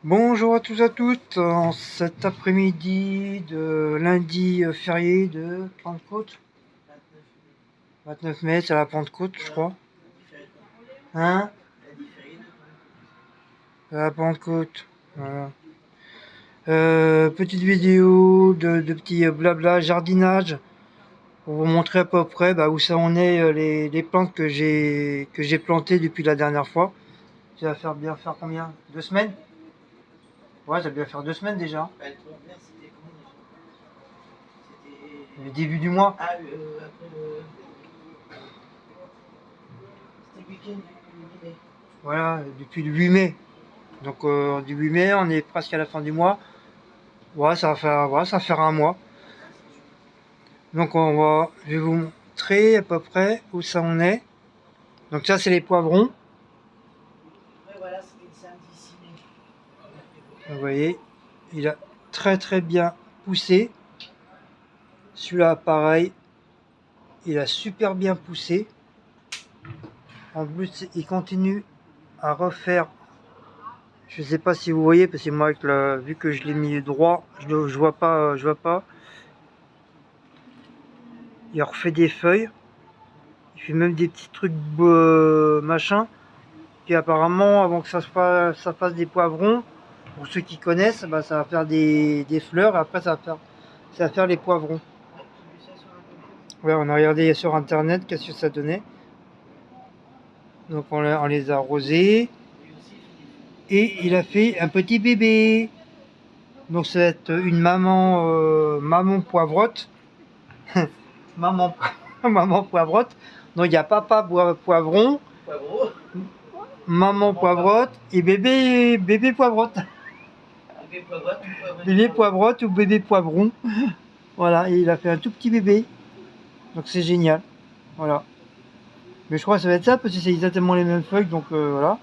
Bonjour à tous à toutes, en cet après-midi de lundi férié de Pentecôte. 29 mai, c'est la Pentecôte, je crois. Hein? C'est la Pentecôte. Voilà. Petite vidéo de petits blabla jardinage pour vous montrer à peu près où ça en est les plantes que j'ai plantées depuis la dernière fois. Ça va bien faire combien? 2 semaines? Ouais, ça va bien faire 2 semaines déjà. Le début du mois. Ah, après c'était le week-end du 8 mai. Voilà, depuis le 8 mai. Donc du 8 mai, on est presque à la fin du mois. Ouais, ça va faire un mois. Donc je vais vous montrer à peu près où ça en est. Donc ça, c'est les poivrons. Ouais, voilà, c'était le samedi 6 mai. Vous voyez, il a très très bien poussé. Celui-là, pareil, il a super bien poussé. En plus, il continue à refaire. Je sais pas si vous voyez, parce que moi, vu que je l'ai mis droit, je vois pas, je vois pas. Il refait des feuilles. Il fait même des petits trucs machin. Puis apparemment, avant que ça fasse des poivrons, pour ceux qui connaissent, ça va faire des fleurs. Et après, ça va faire les poivrons. J'ai vu ça sur internet. Ouais, on a regardé sur internet qu'est-ce que ça donnait. Donc on les a arrosés. Lui aussi, Et il a fait un petit bébé. Donc ça va être une maman poivrotte. maman, maman poivrotte. Donc il y a papa poivron, poivreau. maman poivrotte et bébé poivrotte. Bébé poivrotte ou poivron. Bébé poivrotte ou bébé poivron. Voilà, et il a fait un tout petit bébé. Donc c'est génial. Voilà. Mais je crois que ça va être ça parce que c'est exactement les mêmes feuilles. Donc voilà.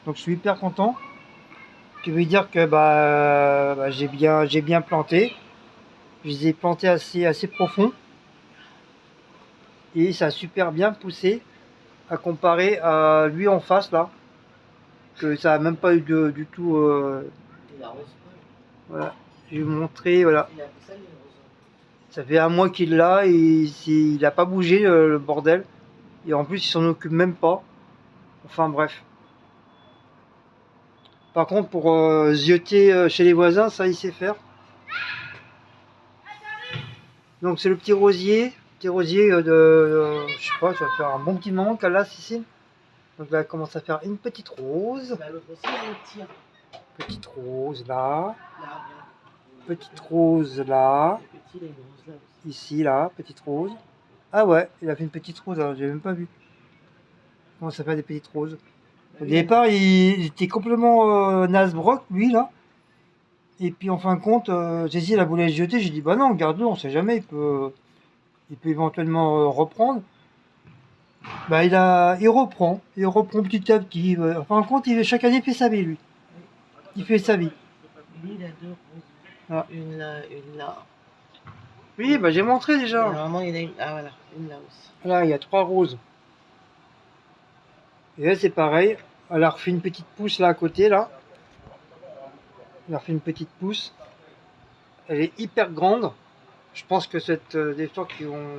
Donc je suis hyper content. Ce qui veut dire que j'ai bien planté. Je les ai plantés assez profond. Et ça a super bien poussé à comparer à lui en face là. Que ça a même pas eu du tout. Il arrose pas. Voilà. Je vais vous montrer. Voilà. Il a fait ça, il arrose. Ça fait un mois qu'il l'a et il n'a pas bougé le bordel. Et en plus, il s'en occupe même pas. Enfin bref. Par contre, pour zioter chez les voisins, ça, il sait faire. Donc c'est le petit rosier. Petit rosier je sais pas, ça va faire un bon petit moment qu'elle a, Cécile. Donc là, elle commence à faire une petite rose. Bah, l'autre aussi, il le tire. Petite rose là. Là, Petite rose là. le petit, il a une rose là aussi. Ici, là, petite rose. Ah ouais, il a fait une petite rose, alors j'ai même pas vu. Comment ça fait des petites roses. Au départ, il était complètement Nasbrock, lui, là. Et puis en fin de compte, Cécile a voulu le jeter. J'ai dit, bah non, garde-le, on sait jamais, il peut éventuellement reprendre. Il reprend petit à petit. En fin de compte, chaque année, il fait sa vie, lui. Il fait sa vie. Lui, il a deux roses. Ah. Une là, une là. Oui, j'ai montré Et déjà. normalement, il y en a une. Ah voilà, une là aussi. Là, il y a 3 roses. Et là, c'est pareil. Elle a refait une petite pousse là à côté, là. Elle a refait une petite pousse. Elle est hyper grande. Je pense que c'est des fois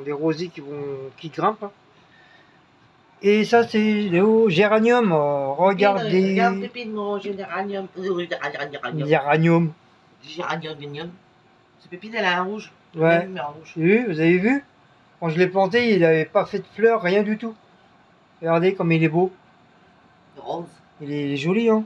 des rosiers qui grimpent. Hein. Et ça, c'est les géranium. Regardez. Regarde Pépine, mon géranium. Géranium. Géranium. Ce Pépine, elle a un rouge. Ouais. Même, mais un rouge. Vous avez vu? Quand je l'ai planté, il n'avait pas fait de fleurs, rien du tout. Regardez comme il est beau. Rose. Il est joli, hein.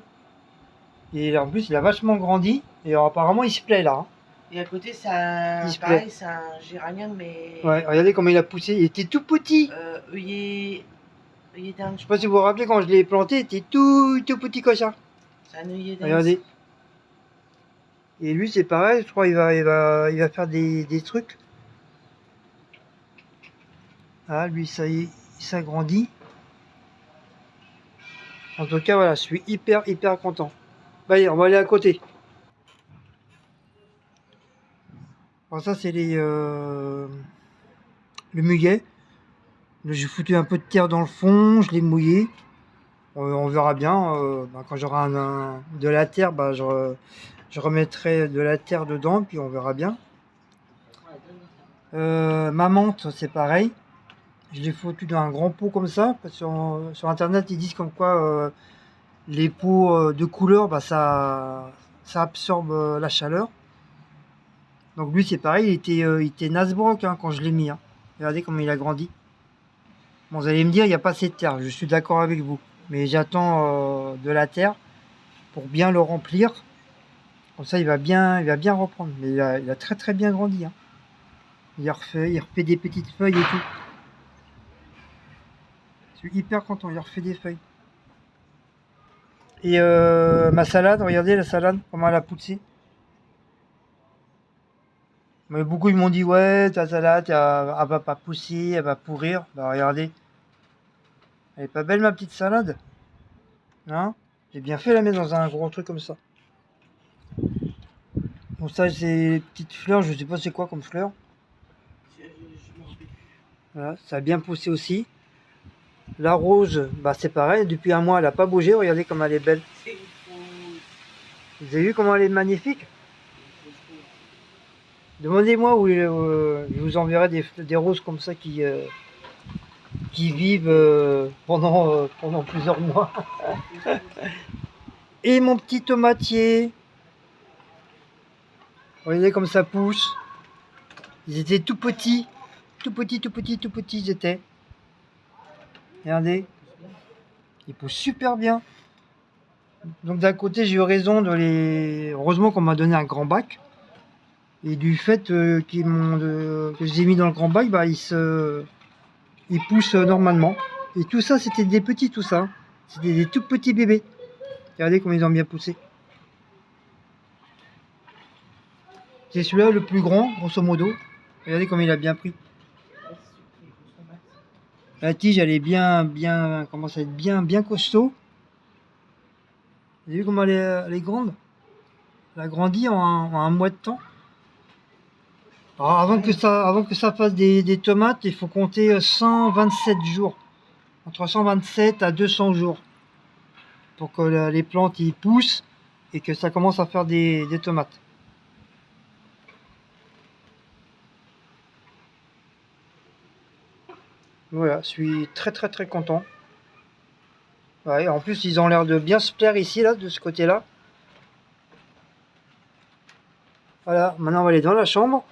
Et en plus, il a vachement grandi. Et apparemment, il se plaît là. Hein. Et à côté, c'est un, Il se pareil, plaît. c'est un géranium, mais Ouais, regardez comment il a poussé. Il était tout petit. œillet d'Inde. Je sais pas si vous vous rappelez quand je l'ai planté, il était tout petit comme ça. C'est un œillet d'Inde. Regardez. Et lui, c'est pareil. Je crois il va faire des trucs. Ah, lui, ça y est, il s'agrandit. En tout cas, voilà, je suis hyper content. Allez, on va aller à côté. Alors ça, c'est le muguet. J'ai foutu un peu de terre dans le fond, je l'ai mouillé. On verra bien. Quand j'aurai de la terre, je remettrai de la terre dedans, puis on verra bien. Ouais, donne-moi ça. Ma menthe, c'est pareil. Je l'ai foutu dans un grand pot comme ça. Parce que sur internet, ils disent comme quoi les pots de couleur, ça absorbe la chaleur. Donc lui, c'est pareil, il était Nasbrock hein, quand je l'ai mis. Hein. Regardez comment il a grandi. Bon, vous allez me dire, il n'y a pas assez de terre. Je suis d'accord avec vous. Mais j'attends de la terre pour bien le remplir. Comme ça, il va bien reprendre. Mais il a très très bien grandi. Hein. Il refait des petites feuilles et tout. Je suis hyper content, il refait des feuilles. Et ma salade, regardez la salade, comment elle a poussé. Mais beaucoup ils m'ont dit, ouais, ta salade, elle va pas pousser, elle va pourrir. Bah regardez, elle est pas belle ma petite salade. Hein? J'ai bien fait la mettre dans un gros truc comme ça. Bon ça c'est les petites fleurs, je sais pas c'est quoi comme fleurs. Je m'en rappelle plus. Voilà, ça a bien poussé aussi. La rose, bah c'est pareil, depuis un mois elle a pas bougé, regardez comme elle est belle. C'est une fausse. Vous avez vu comment elle est magnifique? Une fausse rose. Demandez-moi où je vous enverrai des roses comme ça qui vivent pendant plusieurs mois. Une fausse rose. Et mon petit tomatier, regardez comme ça pousse. Ils étaient tout petits, tout petits, tout petits, tout petits ils étaient. Regardez, ils poussent super bien. Donc d'un côté j'ai eu raison de les... Heureusement qu'on m'a donné un grand bac. Et du fait que je les ai mis dans le grand bac, ils poussent normalement. Et tout ça c'était des petits tout ça. C'était des tout petits bébés. Regardez comme ils ont bien poussé. C'est celui-là le plus grand, grosso modo. Regardez comme il a bien pris. Ouais, c'est sûr qu'il faut son max. La tige, elle est bien, commence à être bien costaud. Vous avez vu comment elle est grande? Elle a grandi en un mois de temps. Alors, avant que ça fasse des tomates, il faut compter 127 jours. Entre 127 à 200 jours. Pour que les plantes y poussent et que ça commence à faire des tomates. Voilà, je suis très très très content. Ouais, en plus, ils ont l'air de bien se plaire ici, là, de ce côté-là. Voilà, maintenant on va aller dans la chambre.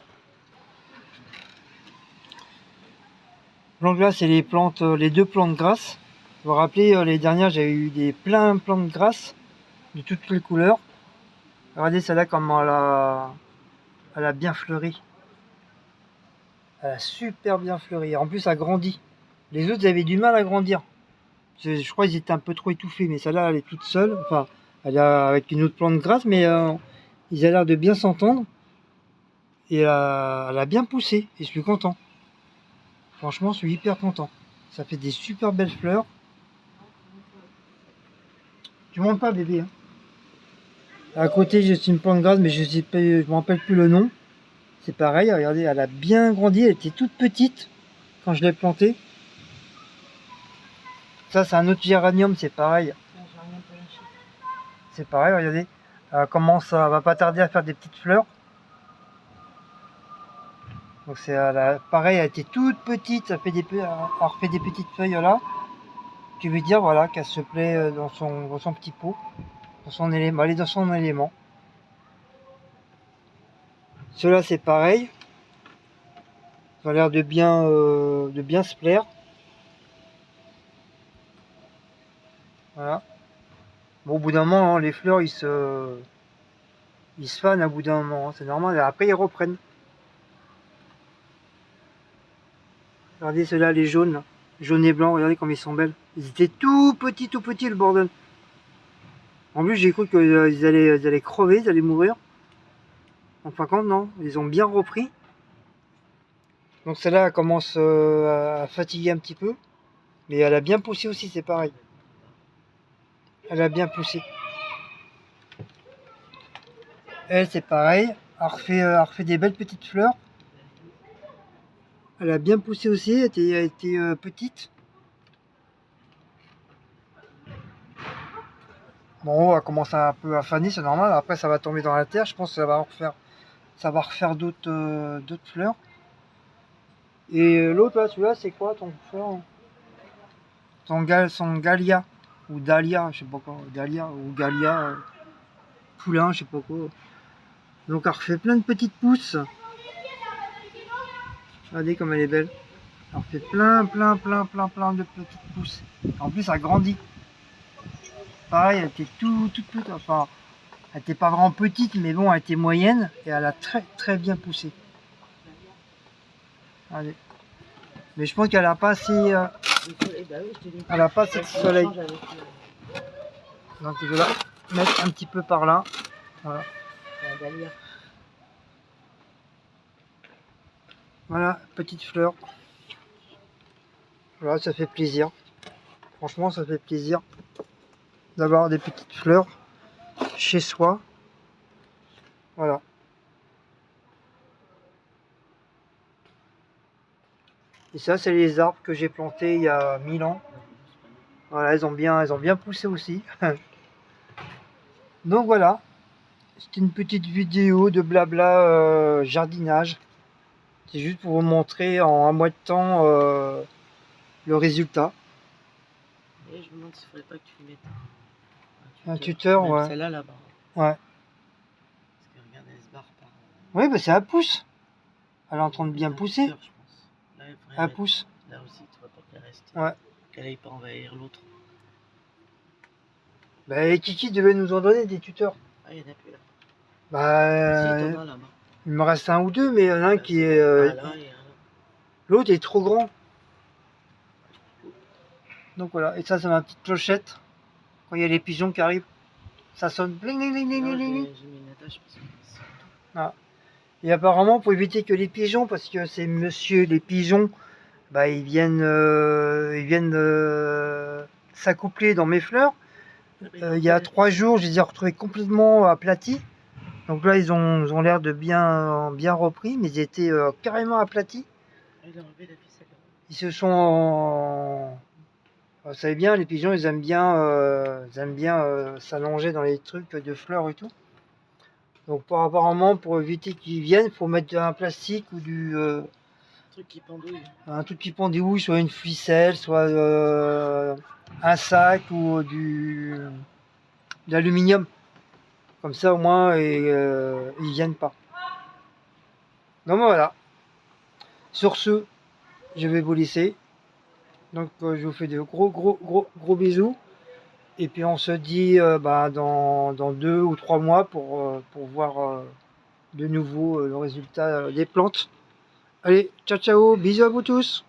Donc là, c'est les plantes, les deux plantes grasses. Vous vous rappelez, les dernières, j'avais eu plein de plantes grasses de toutes les couleurs. Regardez celle-là, comment elle a bien fleuri. Elle a super bien fleuri. En plus, elle grandit. Les autres, avaient du mal à grandir. Je crois qu'ils étaient un peu trop étouffés, mais celle-là, elle est toute seule. Enfin, elle est avec une autre plante grasse, mais ils ont l'air de bien s'entendre. Et elle a bien poussé, et je suis content. Franchement, je suis hyper content. Ça fait des super belles fleurs. Tu montes pas, bébé. Hein. À côté, j'ai une plante grasse, mais je ne me rappelle plus le nom. C'est pareil, regardez, elle a bien grandi. Elle était toute petite quand je l'ai plantée. Ça, c'est un autre géranium, c'est pareil. Tiens, j'ai rien pour lâcher. C'est pareil, regardez. Elle commence, elle va pas tarder à faire des petites fleurs. Donc pareil, elle était toute petite, elle refait des petites feuilles là. Qui veut dire voilà qu'elle se plaît dans son petit pot, dans son élément. Elle est dans son élément. Ceux-là c'est pareil. Ça a l'air de bien se plaire. Voilà. Bon, au bout d'un moment, hein, les fleurs ils se fanent à bout d'un moment, hein, c'est normal. Après ils reprennent. Regardez ceux-là, les jaunes, là. Jaunes et blancs, regardez comme ils sont belles. Ils étaient tout petits le bordel. En plus j'ai cru qu'ils allaient crever, ils allaient mourir. En fin de compte non, ils ont bien repris. Donc celle-là elle commence à fatiguer un petit peu. Mais elle a bien poussé aussi, c'est pareil. Elle a bien poussé. Elle c'est pareil. Elle refait des belles petites fleurs. Elle a bien poussé aussi, elle était petite. Bon, on va commencer un peu à faner, c'est normal. Après, ça va tomber dans la terre. Je pense que ça va refaire d'autres fleurs. Et l'autre là, celui-là, c'est quoi ton fleur? Son Galia ou Dahlia, je sais pas quoi, Dahlia ou Galia, poulain, je sais pas quoi. Donc elle refait plein de petites pousses. Regardez comme elle est belle. Elle refait plein de petites pousses. En plus, elle grandit. Pareil, elle était toute, enfin, elle était pas vraiment petite, mais bon, elle était moyenne et elle a très bien poussé. Allez. Mais je pense qu'elle a pas assez, elle a pas assez de soleil. Donc je vais la mettre un petit peu par là. Voilà. Voilà, petite fleur. Voilà, ça fait plaisir. Franchement, ça fait plaisir d'avoir des petites fleurs chez soi. Voilà. Et ça, c'est les arbres que j'ai plantés il y a 1000 ans. Voilà, elles ont bien poussé aussi. Donc voilà, c'est une petite vidéo de blabla jardinage. C'est juste pour vous montrer en un mois de temps le résultat. Et je me demande s'il faudrait pas que tu mettes Un tuteur, même ouais. celle-là là-bas. Ouais. Parce que regarde, elle se barre par. Oui, bah ça pousse. Elle est en train de bien pousser. Tuteur, je pense. Là, il faudrait Elle mettre pousse. là aussi, tu vois, pour qu'elle reste. Ouais. Qu'elle aille pas envahir l'autre. Bah, Kiki devait nous en donner des tuteurs. Ah, il y en a plus là. Bah, Si, t'en as là-bas. il me reste un ou deux, mais il y en a un Bah, qui est. Ah, là, il y a un là. L'autre est trop grand. Donc voilà, et ça, c'est ma petite clochette. Quand il y a les pigeons qui arrivent, ça sonne. Bling, bling, bling, bling, Non, bling, bling. j'ai mis une attache parce que c'est tout. Ah. Et apparemment, pour éviter que les pigeons, parce que c'est monsieur les pigeons, bah, ils viennent s'accoupler dans mes fleurs. Il y a 3 jours, je les ai retrouvés complètement aplatis. Donc là, ils ont l'air de bien repris, mais ils étaient carrément aplatis. Il a enlevé la ficelle. Ils se sont... Vous savez bien, les pigeons, ils aiment bien s'allonger dans les trucs de fleurs et tout. Donc apparemment, pour éviter qu'ils viennent, il faut mettre un plastique ou Truc qui pendouille. un truc qui pendouille, soit une ficelle, soit un sac ou de l'aluminium. Comme ça, au moins, ils viennent pas. Donc voilà. Sur ce, je vais vous laisser. Donc je vous fais de gros bisous. Et puis on se dit dans 2 ou 3 mois pour voir de nouveau le résultat des plantes. Allez, ciao ciao, bisous à vous tous.